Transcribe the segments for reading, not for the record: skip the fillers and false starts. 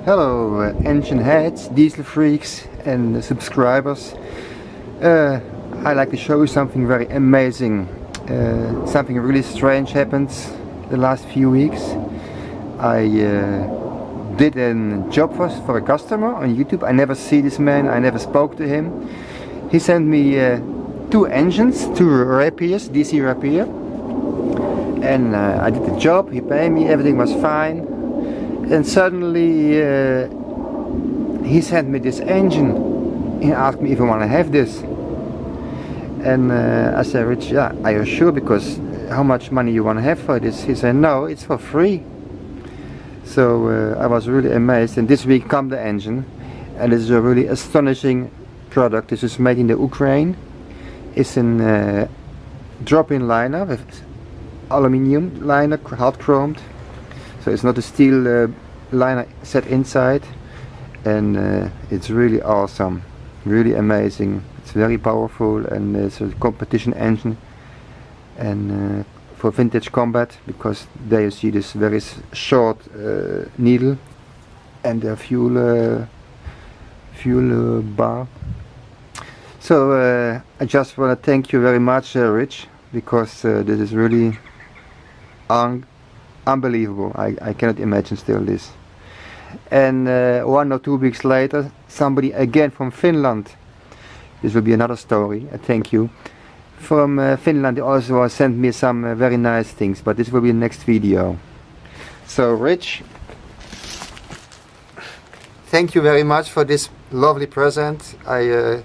Hello engine heads, diesel freaks and subscribers. I'd like to show you something very amazing. Something really strange happened the last few weeks. I did a job for a customer on YouTube. I never see this man, I never spoke to him. He sent me two engines, two repairs, DC repair. And I did the job, he paid me, everything was fine. And suddenly he sent me this engine. He asked me if I want to have this. And I said, Rich, yeah, are you sure? Because how much money you want to have for this? He said, no, it's for free. So I was really amazed. And this week come the engine. And this is a really astonishing product. This is made in the Ukraine. It's a drop-in liner with aluminium liner, hard chromed. So it's not a steel liner set inside, and it's really awesome, really amazing. It's very powerful, and it's a competition engine, and for vintage combat, because there you see this very short needle and the fuel bar. So I just want to thank you very much, Rich, because this is really unbelievable. I cannot imagine still this. And 1 or 2 weeks later, somebody again from Finland, this will be another story, thank you, from Finland also sent me some very nice things, but this will be the next video. So Rich, thank you very much for this lovely present. I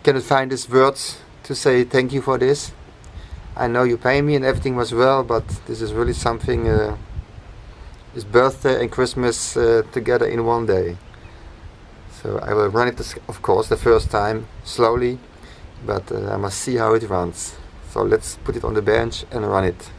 cannot find these words to say thank you for this. I know you pay me and everything was well, but this is really something, this birthday and Christmas together in one day. So I will run it, of course, the first time, slowly, but I must see how it runs. So let's put it on the bench and run it.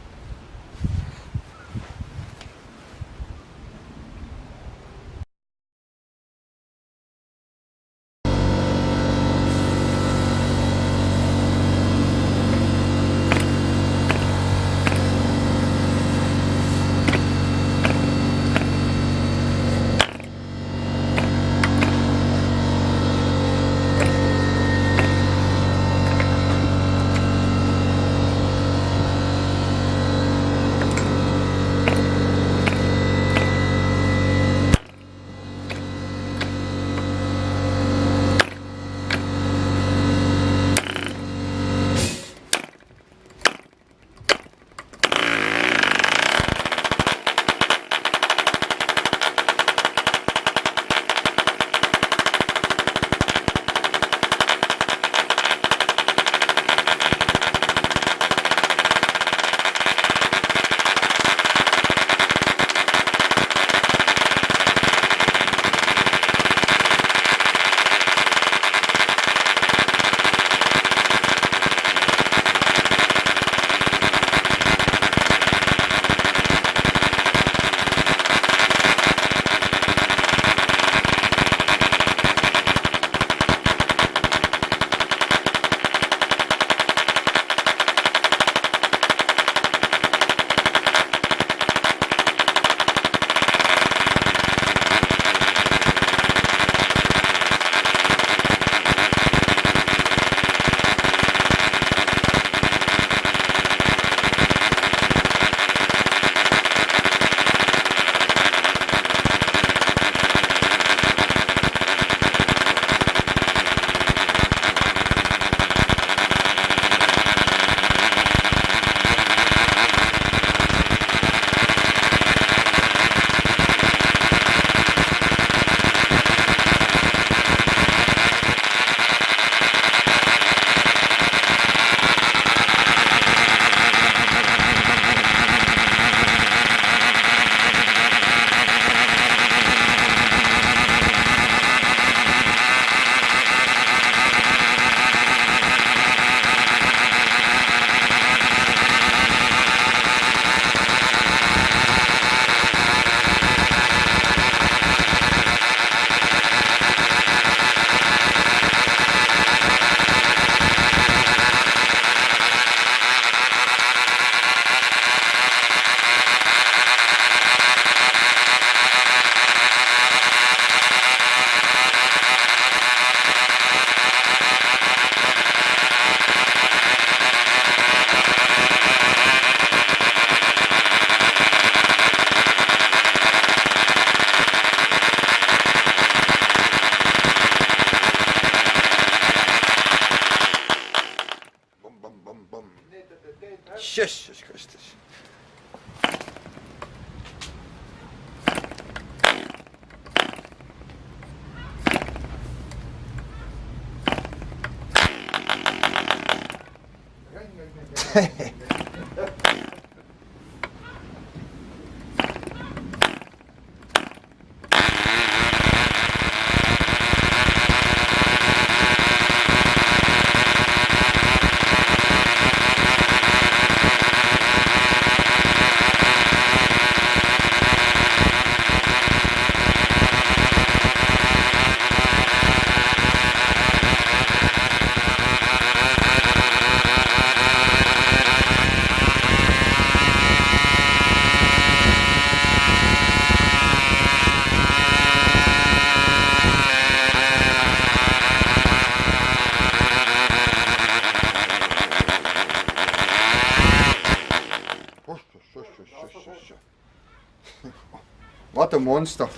What a monster.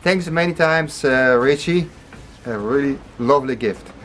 Thanks many times, Richie. A really lovely gift.